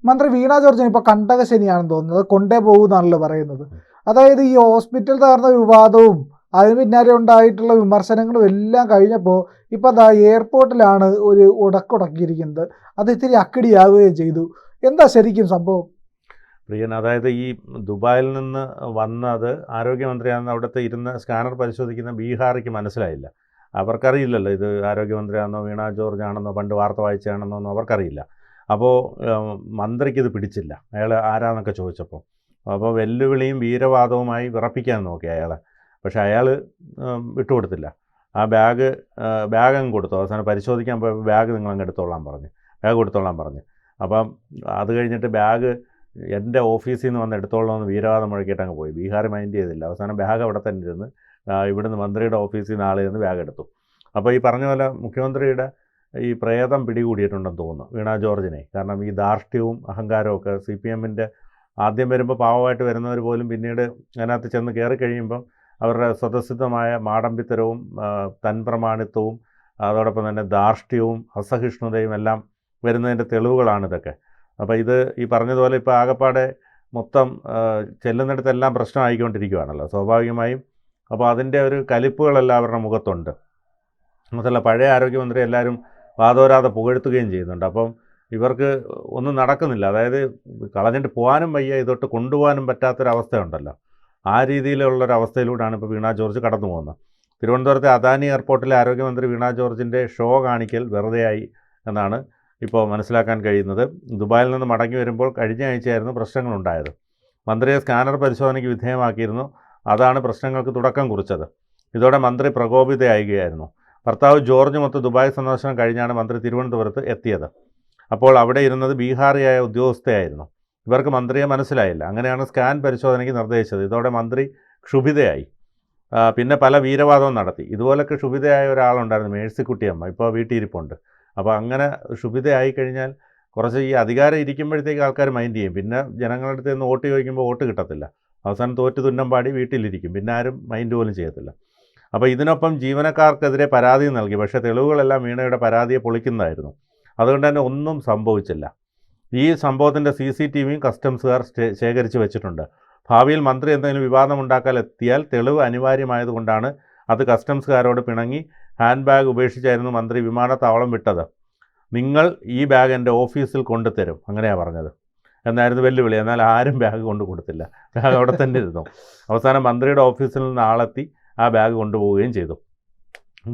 മന്ത്രി വീണ ജോർജിന് ഇപ്പോൾ കണ്ടകശനിയാണെന്ന് തോന്നുന്നത്, കൊണ്ടേ പോകുമെന്നാണല്ലോ പറയുന്നത്. അതായത് ഈ ഹോസ്പിറ്റൽ തകർന്ന വിവാദവും അതിന് പിന്നാലെ ഉണ്ടായിട്ടുള്ള വിമർശനങ്ങളും എല്ലാം കഴിഞ്ഞപ്പോൾ ഇപ്പോൾ അതാ എയർപോർട്ടിലാണ് ഒരു ഉടക്കുടക്കിയിരിക്കുന്നത്. അത് ഇത്തിരി അക്കിടിയാവുകയും ചെയ്തു. എന്താ ശരിക്കും സംഭവം? പ്രിയൻ, അതായത് ഈ ദുബായിൽ നിന്ന് വന്നത് ആരോഗ്യമന്ത്രിയാണെന്ന് അവിടുത്തെ ഇരുന്ന് സ്കാനർ പരിശോധിക്കുന്ന ബീഹാറിക്ക് മനസ്സിലായില്ല. അവർക്കറിയില്ലല്ലോ ഇത് ആരോഗ്യമന്ത്രിയാണെന്നോ വീണ ജോർജ് ആണെന്നോ പണ്ട് വാർത്ത വായിച്ചാണെന്നോ ഒന്നും അവർക്കറിയില്ല. അപ്പോൾ മന്ത്രിക്ക് ഇത് പിടിച്ചില്ല, അയാൾ ആരാന്നൊക്കെ ചോദിച്ചപ്പോൾ. അപ്പോൾ വെല്ലുവിളിയും വീരവാദവുമായി വിറപ്പിക്കാൻ നോക്കി അയാളെ. പക്ഷേ അയാൾ വിട്ടുകൊടുത്തില്ല. ആ ബാഗ് അങ്ങ് കൊടുത്തു. അവസാനം പരിശോധിക്കാൻ പോയപ്പോൾ ബാഗ് നിങ്ങളങ്ങ് എടുത്തോളാൻ പറഞ്ഞു, ബാഗ് കൊടുത്തോളാൻ പറഞ്ഞു. അപ്പം അത് കഴിഞ്ഞിട്ട് ബാഗ് എൻ്റെ ഓഫീസിൽ നിന്ന് വന്ന് എടുത്തോളാമെന്ന് വീരവാദം മുഴക്കിയിട്ട് അങ്ങ് പോയി. ബീഹാർ മൈൻഡ് ചെയ്തില്ല. അവസാനം ബാഗ് അവിടെ തന്നെ ഇരുന്ന് ഇവിടുന്ന് മന്ത്രിയുടെ ഓഫീസിൽ നിന്ന് ആളിൽ നിന്ന് ബാഗ് എടുത്തു. അപ്പോൾ ഈ പറഞ്ഞ പോലെ മുഖ്യമന്ത്രിയുടെ ഈ പ്രേതം പിടികൂടിയിട്ടുണ്ടെന്ന് തോന്നുന്നു വീണ ജോർജിനെ. കാരണം ഈ ധാർഷ്ട്യവും അഹങ്കാരവും ഒക്കെ CPM-ൻ്റെ ആദ്യം വരുമ്പോൾ പാവമായിട്ട് വരുന്നവർ പോലും പിന്നീട് അതിനകത്ത് ചെന്ന് കയറി കഴിയുമ്പം അവരുടെ സ്വതസിദ്ധമായ മാടമ്പിത്തരവും തൻപ്രമാണിത്വവും അതോടൊപ്പം തന്നെ ധാർഷ്ട്യവും അസഹിഷ്ണുതയും എല്ലാം വരുന്നതിൻ്റെ തെളിവുകളാണിതൊക്കെ. അപ്പോൾ ഇത് ഈ പറഞ്ഞതുപോലെ ഇപ്പോൾ ആകപ്പാടെ മൊത്തം ചെല്ലുന്നിടത്തെല്ലാം പ്രശ്നമായിക്കൊണ്ടിരിക്കുകയാണല്ലോ സ്വാഭാവികമായും. അപ്പോൾ അതിൻ്റെ ഒരു കലിപ്പുകളെല്ലാം അവരുടെ മുഖത്തുണ്ട്. മാത്രമല്ല പഴയ ആരോഗ്യമന്ത്രി എല്ലാവരും വാദോരാതെ പുകഴ്ത്തുകയും ചെയ്യുന്നുണ്ട്. അപ്പം ഇവർക്ക് ഒന്നും നടക്കുന്നില്ല. അതായത് കളഞ്ഞിട്ട് പോകാനും വയ്യ, ഇതൊട്ട് കൊണ്ടുപോകാനും പറ്റാത്തൊരവസ്ഥയുണ്ടല്ലോ. ആ രീതിയിലുള്ളൊരവസ്ഥയിലൂടെയാണ് ഇപ്പോൾ വീണ ജോർജ് കടന്നു പോകുന്നത്. തിരുവനന്തപുരത്തെ അദാനി എയർപോർട്ടിലെ ആരോഗ്യമന്ത്രി വീണ ജോർജിൻ്റെ ഷോ കാണിക്കൽ വെറുതെയായി എന്നാണ് ഇപ്പോൾ മനസ്സിലാക്കാൻ കഴിയുന്നത്. ദുബായിൽ നിന്ന് മടങ്ങി വരുമ്പോൾ കഴിഞ്ഞ ആഴ്ചയായിരുന്നു പ്രശ്നങ്ങളുണ്ടായത്. മന്ത്രിയെ സ്കാനർ പരിശോധനയ്ക്ക് വിധേയമാക്കിയിരുന്നു. അതാണ് പ്രശ്നങ്ങൾക്ക് തുടക്കം കുറിച്ചത്. ഇതോടെ മന്ത്രി പ്രകോപിതയാകുകയായിരുന്നു. ഭർത്താവ് ജോർജുമൊത്ത് ദുബായ് സന്ദർശനം കഴിഞ്ഞാണ് മന്ത്രി തിരുവനന്തപുരത്ത് എത്തിയത്. അപ്പോൾ അവിടെ ഇരുന്നത് ബീഹാറിയായ ഉദ്യോഗസ്ഥയായിരുന്നു. ഇവർക്ക് മന്ത്രിയെ മനസ്സിലായില്ല. അങ്ങനെയാണ് സ്കാൻ പരിശോധനയ്ക്ക് നിർദ്ദേശിച്ചത്. ഇതോടെ മന്ത്രി ക്ഷുഭിതയായി. പിന്നെ പല വീരവാദവും നടത്തി. ഇതുപോലൊക്കെ ക്ഷുഭിതയായ ഒരാളുണ്ടായിരുന്നു, മേഴ്സിക്കുട്ടിയമ്മ. ഇപ്പോൾ വീട്ടിലിരിപ്പുണ്ട്. അപ്പോൾ അങ്ങനെ ക്ഷുഭിതയായി കഴിഞ്ഞാൽ കുറച്ച് ഈ അധികാരം ഇരിക്കുമ്പോഴത്തേക്ക് ആൾക്കാർ മൈൻഡ് ചെയ്യും. പിന്നെ ജനങ്ങളുടെ അടുത്ത് നിന്ന് വോട്ട് ചോദിക്കുമ്പോൾ വോട്ട് കിട്ടത്തില്ല. അവസാനം തോറ്റ് തുന്നം പാടി വീട്ടിലിരിക്കും. പിന്നെ ആരും മൈൻഡ് പോലും ചെയ്യത്തില്ല. അപ്പോൾ ഇതിനൊപ്പം ജീവനക്കാർക്കെതിരെ പരാതി നൽകി. പക്ഷേ തെളിവുകളെല്ലാം വീണയുടെ പരാതിയെ പൊളിക്കുന്നതായിരുന്നു. അതുകൊണ്ട് തന്നെ ഒന്നും സംഭവിച്ചില്ല. ഈ സംഭവത്തിൻ്റെ CCTVയും കസ്റ്റംസുകാർ ശേഖരിച്ച് വെച്ചിട്ടുണ്ട്. ഭാവിയിൽ മന്ത്രി എന്തെങ്കിലും വിവാദമുണ്ടാക്കാൻ എത്തിയാൽ തെളിവ് അനിവാര്യമായതുകൊണ്ടാണ് അത് കസ്റ്റംസുകാരോട് പിണങ്ങി ഹാൻഡ് ബാഗ് ഉപേക്ഷിച്ചായിരുന്നു മന്ത്രി വിമാനത്താവളം വിട്ടത്. നിങ്ങൾ ഈ ബാഗ് എൻ്റെ ഓഫീസിൽ കൊണ്ടുതരും, അങ്ങനെയാണ് പറഞ്ഞത് എന്നായിരുന്നു വെല്ലുവിളി. എന്നാൽ ആരും ബാഗ് കൊണ്ടു കൊടുത്തില്ല. ബാഗ് അവിടെ തന്നെ ഇരുന്നു. അവസാനം മന്ത്രിയുടെ ഓഫീസിൽ നിന്ന് ആളെത്തി ആ ബാഗ് കൊണ്ടുപോവുകയും ചെയ്തു.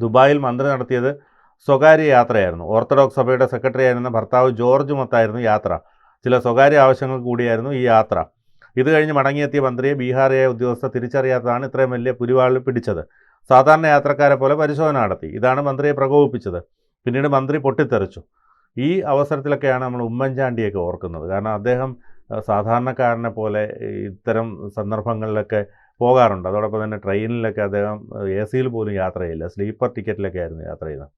ദുബായിൽ മന്ത്രി നടത്തിയത് സ്വകാര്യ യാത്രയായിരുന്നു. ഓർത്തഡോക്സ് സഭയുടെ സെക്രട്ടറി ആയിരുന്ന ഭർത്താവ് ജോർജുമൊത്തായിരുന്നു യാത്ര. ചില സ്വകാര്യ ആവശ്യങ്ങൾ കൂടിയായിരുന്നു ഈ യാത്ര. ഇത് കഴിഞ്ഞ് മടങ്ങിയെത്തിയ മന്ത്രിയെ ബീഹാറിയായ ഉദ്യോഗസ്ഥർ തിരിച്ചറിയാത്തതാണ് ഇത്രയും വലിയ പുലിവാളിൽ പിടിച്ചത്. സാധാരണ യാത്രക്കാരെ പോലെ പരിശോധന നടത്തി. ഇതാണ് മന്ത്രിയെ പ്രകോപിപ്പിച്ചത്. പിന്നീട് മന്ത്രി പൊട്ടിത്തെറിച്ചു. ഈ അവസരത്തിലൊക്കെയാണ് നമ്മൾ ഉമ്മൻചാണ്ടിയൊക്കെ ഓർക്കുന്നത്. കാരണം അദ്ദേഹം സാധാരണക്കാരനെ പോലെ ഇത്തരം സന്ദർഭങ്ങളിലൊക്കെ പോകാറുണ്ട്. അതോടൊപ്പം തന്നെ ട്രെയിനിലൊക്കെ അദ്ദേഹം AC-യിൽ പോലും യാത്ര ചെയ്യില്ല, സ്ലീപ്പർ ടിക്കറ്റിലൊക്കെ ആയിരുന്നു യാത്ര ചെയ്യുന്നത്.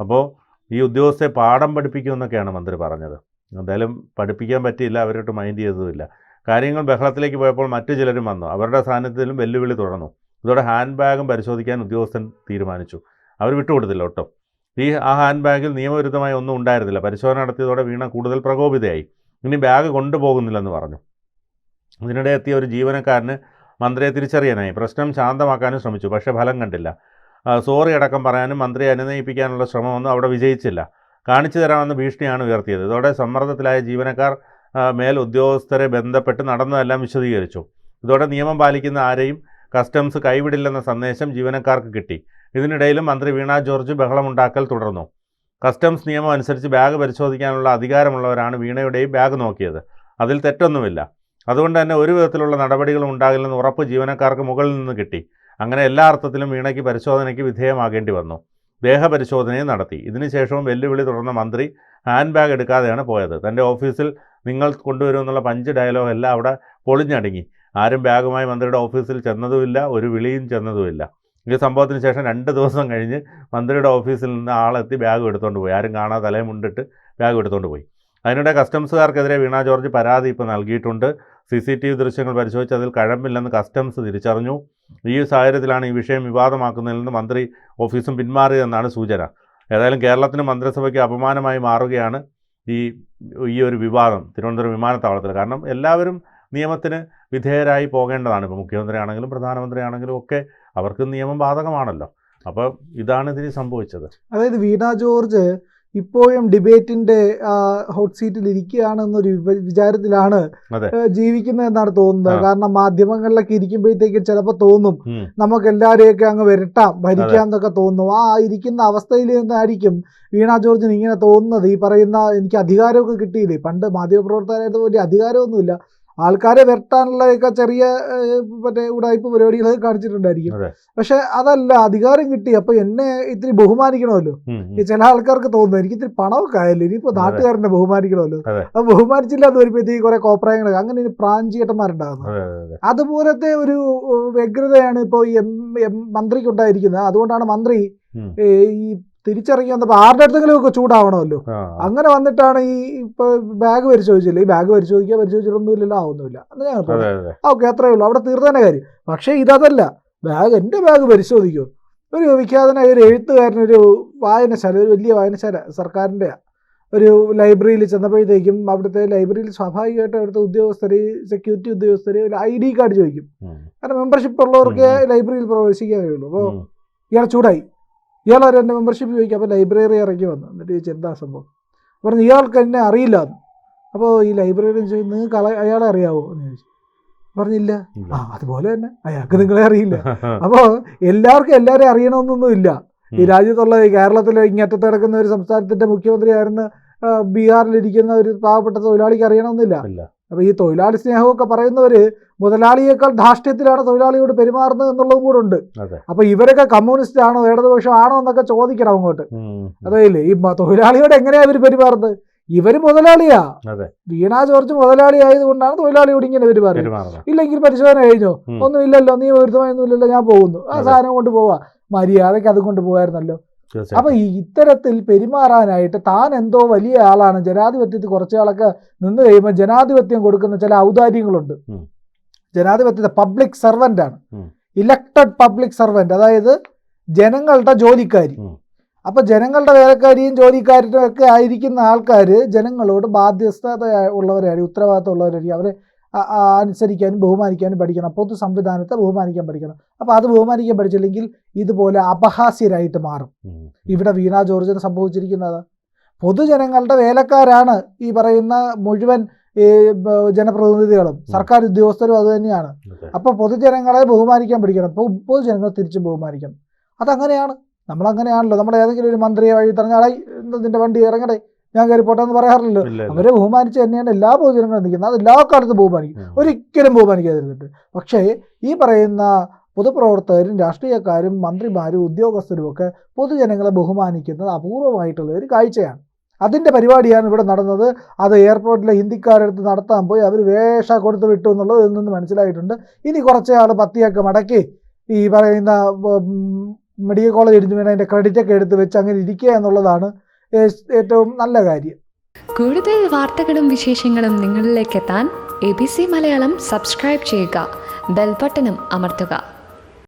അപ്പോൾ ഈ ഉദ്യോഗസ്ഥരെ പാഠം പഠിപ്പിക്കുമെന്നൊക്കെയാണ് മന്ത്രി പറഞ്ഞത്. എന്തായാലും പഠിപ്പിക്കാൻ പറ്റിയില്ല, അവരോട്ട് മൈൻഡ് ചെയ്തതുമില്ല. കാര്യങ്ങൾ ബഹളത്തിലേക്ക് പോയപ്പോൾ മറ്റു ചിലരും വന്നു. അവരുടെ സാന്നിധ്യത്തിലും വെല്ലുവിളി തുടർന്നു. ഇതോടെ ഹാൻഡ് ബാഗും പരിശോധിക്കാൻ ഉദ്യോഗസ്ഥൻ തീരുമാനിച്ചു. അവർ വിട്ടുകൊടുത്തില്ല ഒട്ടും. ആ ഹാൻഡ് ബാഗിൽ നിയമവിരുദ്ധമായി ഒന്നും ഉണ്ടായിരുന്നില്ല. പരിശോധന നടത്തിയതോടെ വീണ കൂടുതൽ പ്രകോപിതയായി. ഇനി ബാഗ് കൊണ്ടുപോകുന്നില്ലെന്ന് പറഞ്ഞു. ഇതിനിടെ എത്തിയ ഒരു ജീവനക്കാരന് മന്ത്രിയെ തിരിച്ചറിയാനായി. പ്രശ്നം ശാന്തമാക്കാനും ശ്രമിച്ചു, പക്ഷേ ഫലം കണ്ടില്ല. സോറി അടക്കം പറയാനും മന്ത്രിയെ അനുനയിപ്പിക്കാനുള്ള ശ്രമമൊന്നും അവിടെ വിജയിച്ചില്ല. കാണിച്ചു തരാമെന്ന് ഭീഷണിയാണ് ഉയർത്തിയത്. ഇതോടെ സമ്മർദ്ദത്തിലായ ജീവനക്കാർ മേൽ ഉദ്യോഗസ്ഥരെ ബന്ധപ്പെട്ട് നടന്നതെല്ലാം വിശദീകരിച്ചു. ഇതോടെ നിയമം പാലിക്കുന്ന ആരെയും കസ്റ്റംസ് കൈവിടില്ലെന്ന സന്ദേശം ജീവനക്കാർക്ക് കിട്ടി. ഇതിനിടയിലും മന്ത്രി വീണ ജോർജ് ബഹളമുണ്ടാക്കൽ തുടർന്നു. കസ്റ്റംസ് നിയമം അനുസരിച്ച് ബാഗ് പരിശോധിക്കാനുള്ള അധികാരമുള്ളവരാണ് വീണയുടെയും ബാഗ് നോക്കിയത്. അതിൽ തെറ്റൊന്നുമില്ല. അതുകൊണ്ട് തന്നെ ഒരു വിധത്തിലുള്ള നടപടികളും ഉണ്ടാകില്ലെന്ന് ഉറപ്പ് ജീവനക്കാർക്ക് മുകളിൽ നിന്ന് കിട്ടി. അങ്ങനെ എല്ലാ അർത്ഥത്തിലും വീണയ്ക്ക് പരിശോധനയ്ക്ക് വിധേയമാകേണ്ടി വന്നു. ദേഹപരിശോധനയും നടത്തി. ഇതിനുശേഷവും വെല്ലുവിളി തുടർന്ന മന്ത്രി ഹാൻഡ് ബാഗ് എടുക്കാതെയാണ് പോയത്. തൻ്റെ ഓഫീസിൽ നിങ്ങൾ കൊണ്ടുവരുമെന്നുള്ള പഞ്ച് ഡയലോഗ് എല്ലാം അവിടെ പൊളിഞ്ഞടുങ്ങി. ആരും ബാഗുമായി മന്ത്രിയുടെ ഓഫീസിൽ ചെന്നതുമില്ല, ഒരു വിളിയും ചെന്നതുമില്ല. ഈ സംഭവത്തിന് ശേഷം 2 ദിവസം കഴിഞ്ഞ് മന്ത്രിയുടെ ഓഫീസിൽ നിന്ന് ആളെത്തി ബാഗ് എടുത്തുകൊണ്ട് പോയി. ആരും കാണാതെ തലയും മുണ്ടിട്ട് ബാഗ് എടുത്തുകൊണ്ട് പോയി. അതിനിടെ കസ്റ്റംസുകാർക്കെതിരെ വീണ ജോർജ് പരാതി ഇപ്പോൾ നൽകിയിട്ടുണ്ട്. CCTV ദൃശ്യങ്ങൾ പരിശോധിച്ച് അതിൽ കഴമ്പില്ലെന്ന് കസ്റ്റംസ് തിരിച്ചറിഞ്ഞു. ഈ സാഹചര്യത്തിലാണ് ഈ വിഷയം വിവാദമാക്കുന്നതിൽ നിന്ന് മന്ത്രി ഓഫീസും പിന്മാറിയതെന്നാണ് സൂചന. ഏതായാലും കേരളത്തിന് മന്ത്രിസഭയ്ക്ക് അപമാനമായി മാറുകയാണ് ഈ ഈ ഒരു വിവാദം തിരുവനന്തപുരം വിമാനത്താവളത്തിൽ. കാരണം എല്ലാവരും നിയമത്തിന് വിധേയരായി പോകേണ്ടതാണ്. ഇപ്പോൾ മുഖ്യമന്ത്രി ആണെങ്കിലും പ്രധാനമന്ത്രി ആണെങ്കിലും ഒക്കെ അവർക്ക് നിയമം ബാധകമാണല്ലോ. അപ്പോൾ ഇതാണ് ഇതിന് സംഭവിച്ചത്. അതായത് വീണ ജോർജ് ഇപ്പോഴും ഡിബേറ്റിന്റെ ഹോട്ട് സീറ്റിൽ ഇരിക്കുകയാണെന്നൊരു വിചാരത്തിലാണ് ജീവിക്കുന്നതെന്നാണ് തോന്നുന്നത്. കാരണം മാധ്യമങ്ങളിലൊക്കെ ഇരിക്കുമ്പോഴത്തേക്ക് ചിലപ്പോൾ തോന്നും നമുക്ക് എല്ലാവരെയൊക്കെ അങ്ങ് വരട്ടാം, ഭരിക്കാം എന്നൊക്കെ തോന്നും. ആ ഇരിക്കുന്ന അവസ്ഥയിൽ നിന്നായിരിക്കും വീണ ജോർജിന് ഇങ്ങനെ തോന്നുന്നത്. ഈ പറയുന്ന എനിക്ക് അധികാരമൊക്കെ കിട്ടിയില്ലേ, പണ്ട് മാധ്യമപ്രവർത്തകരായിട്ട് വലിയ അധികാരമൊന്നുമില്ല, ആൾക്കാരെ വരട്ടാനുള്ളതൊക്കെ ചെറിയ മറ്റേ ഉടായ്പ പരിപാടികളൊക്കെ കാണിച്ചിട്ടുണ്ടായിരിക്കും. പക്ഷെ അതല്ല, അധികാരം കിട്ടി, അപ്പൊ എന്നെ ഇത്തിരി ബഹുമാനിക്കണമല്ലോ. ഈ ചില ആൾക്കാർക്ക് തോന്നുന്നു എനിക്ക് ഇത്തിരി പണമൊക്കെ ആയല്ലോ, ഇനിയിപ്പോ നാട്ടുകാരനെ ബഹുമാനിക്കണമല്ലോ. അത് ബഹുമാനിച്ചില്ല എന്ന് വരുമ്പോഴത്തേക്ക് കുറെ കോപ്രായങ്ങളൊക്കെ അങ്ങനെ പ്രാഞ്ചിയേട്ടന്മാരുണ്ടാകുന്നത്. അതുപോലത്തെ ഒരു വ്യഗ്രതയാണ് ഇപ്പോൾ ഈ മന്ത്രിക്കുണ്ടായിരിക്കുന്നത്. അതുകൊണ്ടാണ് മന്ത്രി ഈ തിരിച്ചിറങ്ങി വന്നപ്പോൾ ആരുടെ അടുത്തെങ്കിലും ഒക്കെ ചൂടാവണമല്ലോ. അങ്ങനെ വന്നിട്ടാണ് ഈ ഇപ്പൊ ബാഗ് പരിശോധിച്ചില്ല, ഈ ബാഗ് പരിശോധിച്ചിട്ടൊന്നുമില്ലല്ലോ, ആവുന്നില്ല എന്ന് ഞങ്ങൾ പറഞ്ഞു. ഓക്കെ, അത്രേ ഉള്ളൂ, അവിടെ തീർന്നതന്നെ കാര്യം. പക്ഷേ ഇതല്ല, എൻ്റെ ബാഗ് പരിശോധിക്കും. ഒരു വിഖ്യാതനായ ഒരു എഴുത്തുകാരനൊരു വായനശാല, ഒരു വലിയ വായനശാല സർക്കാരിൻ്റെ ഒരു ലൈബ്രറിയിൽ ചെന്നപ്പോഴത്തേക്കും അവിടുത്തെ ലൈബ്രറിയിൽ സ്വാഭാവികമായിട്ട് അവിടുത്തെ ഉദ്യോഗസ്ഥർ, സെക്യൂരിറ്റി ഉദ്യോഗസ്ഥർ ഒരു ID കാർഡ് ചോദിക്കും. കാരണം മെമ്പർഷിപ്പ് ഉള്ളവർക്ക് ലൈബ്രറിയിൽ പ്രവേശിക്കാൻ കഴിയുള്ളൂ. അപ്പോൾ ഇയാൾ ചൂടായി, ഇയാളൊരു എൻ്റെ മെമ്പർഷിപ്പ് ചോദിക്കും. അപ്പോൾ ലൈബ്രറി ഇറങ്ങി വന്നു. എന്നിട്ട് ചോദിച്ചു എന്താ സംഭവം, പറഞ്ഞു ഇയാൾക്ക് എന്നെ അറിയില്ല. അപ്പോൾ ഈ ലൈബ്രറിയിൽ ചോദിച്ചു നിങ്ങൾക്ക് അയാളെ അറിയാവോ എന്ന് ചോദിച്ചു. പറഞ്ഞില്ല. അതുപോലെ തന്നെ അയാൾക്ക് നിങ്ങളെ അറിയില്ല. അപ്പോൾ എല്ലാവർക്കും എല്ലാവരെയും അറിയണമെന്നൊന്നുമില്ല. ഈ രാജ്യത്തുള്ള കേരളത്തിലെ ഇങ്ങറ്റത്ത് കിടക്കുന്ന ഒരു സംസ്ഥാനത്തിൻ്റെ മുഖ്യമന്ത്രിയായിരുന്ന ബീഹാറിലിരിക്കുന്ന ഒരു പാവപ്പെട്ട തൊഴിലാളിക്ക് അറിയണമെന്നില്ല. അപ്പോൾ ഈ തൊഴിലാളി സ്നേഹമൊക്കെ പറയുന്നവർ മുതലാളിയേക്കാൾ ധാർഷ്ട്യത്തിലാണ് തൊഴിലാളിയോട് പെരുമാറുന്നത് എന്നുള്ളതും കൂടെ ഉണ്ട്. അപ്പോൾ ഇവരൊക്കെ കമ്മ്യൂണിസ്റ്റ് ആണോ ഇടതുപക്ഷം ആണോ എന്നൊക്കെ ചോദിക്കണം അങ്ങോട്ട്. അതേല്ലേ, ഈ തൊഴിലാളിയോട് എങ്ങനെയാണ് ഇവർ പെരുമാറുന്നത്? ഇവര് മുതലാളിയാ. വീണ ജോർജ് മുതലാളി ആയതുകൊണ്ടാണ് തൊഴിലാളിയോട് ഇങ്ങനെ പെരുമാറുന്നത്. ഇല്ലെങ്കിൽ പരിശോധന കഴിഞ്ഞോ, ഒന്നുമില്ലല്ലോ, നീ വിരുദ്ധമായൊന്നുമില്ലല്ലോ, ഞാൻ പോകുന്നു, ആ സാധനം കൊണ്ട് പോവാ, മര്യാദയ്ക്ക് അതും കൊണ്ട് പോകായിരുന്നല്ലോ. അപ്പൊ ഇത്തരത്തിൽ പെരുമാറാനായിട്ട് താൻ എന്തോ വലിയ ആളാണ്, ജനാധിപത്യത്തിൽ കുറച്ചാളൊക്കെ നിന്ന് കഴിയുമ്പോൾ ജനാധിപത്യം കൊടുക്കുന്ന ചില ഔദാര്യങ്ങളുണ്ട്. ജനാധിപത്യത്തെ പബ്ലിക് സർവന്റ് ആണ്, ഇലക്ടഡ് പബ്ലിക് സർവന്റ്, അതായത് ജനങ്ങളുടെ ജോലിക്കാരി. അപ്പൊ ജനങ്ങളുടെ വേലക്കാരിയും ജോലിക്കാരും ഒക്കെ ആയിരിക്കുന്ന ആൾക്കാർ ജനങ്ങളോട് ബാധ്യസ്ഥത ഉള്ളവരായിരിക്കും, ഉത്തരവാദിത്തം ഉള്ളവരായിരിക്കും. അവരെ അനുസരിക്കാനും ബഹുമാനിക്കാനും പഠിക്കണം. പൊതു സംവിധാനത്തെ ബഹുമാനിക്കാൻ പഠിക്കണം. അപ്പോൾ അത് ബഹുമാനിക്കാൻ പഠിച്ചില്ലെങ്കിൽ ഇതുപോലെ അപഹാസ്യരായിട്ട് മാറും. ഇവിടെ വീണ ജോർജിന് സംഭവിച്ചിരിക്കുന്നത് പൊതുജനങ്ങളുടെ വേലക്കാരാണ് ഈ പറയുന്ന മുഴുവൻ ജനപ്രതിനിധികളും സർക്കാർ ഉദ്യോഗസ്ഥരും അത് തന്നെയാണ്. അപ്പോൾ പൊതുജനങ്ങളെ ബഹുമാനിക്കാൻ പഠിക്കണം, പൊതുജനങ്ങളെ തിരിച്ചും ബഹുമാനിക്കണം. അതങ്ങനെയാണ്, നമ്മളങ്ങനെയാണല്ലോ. നമ്മൾ ഏതെങ്കിലും ഒരു മന്ത്രിയെ വഴി പറഞ്ഞാൽ നിന്റെ വണ്ടി ഇറങ്ങട്ടെ ഞാൻ കയറി പോട്ടെ എന്ന് പറയാറില്ലല്ലോ. അവരെ ബഹുമാനിച്ച് തന്നെയാണ് എല്ലാ പൊതുജനങ്ങളും നിൽക്കുന്നത്. അത് എല്ലാ കാലത്തും ബഹുമാനിക്കും, ഒരിക്കലും ബഹുമാനിക്കാതിരുന്നിട്ട്. പക്ഷേ ഈ പറയുന്ന പൊതുപ്രവർത്തകരും രാഷ്ട്രീയക്കാരും മന്ത്രിമാരും ഉദ്യോഗസ്ഥരും ഒക്കെ പൊതുജനങ്ങളെ ബഹുമാനിക്കുന്നത് അപൂർവമായിട്ടുള്ള ഒരു കാഴ്ചയാണ്. അതിൻ്റെ പരിപാടിയാണ് ഇവിടെ നടന്നത്. അത് എയർപോർട്ടിലെ ഹിന്ദിക്കാരടുത്ത് നടത്താൻ പോയി അവർ വേഷ കൊടുത്ത് വിട്ടു എന്നുള്ളത് ഇതിൽ നിന്ന് മനസ്സിലായിട്ടുണ്ട്. ഇനി കുറച്ചാൾ പത്തിയൊക്കെ മടക്കി ഈ പറയുന്ന മെഡിക്കൽ കോളേജ് എടുത്ത് വേണം അതിൻ്റെ ക്രെഡിറ്റൊക്കെ എടുത്ത് വെച്ച് അങ്ങനെ ഇരിക്കുക എന്നുള്ളതാണ് ഏറ്റവും നല്ല കാര്യം. കൂടുതൽ വാർത്തകളും വിശേഷങ്ങളും നിങ്ങളിലേക്ക് എത്താൻ ABC മലയാളം സബ്സ്ക്രൈബ് ചെയ്യുക, ബെൽ ബട്ടണും അമർത്തുക.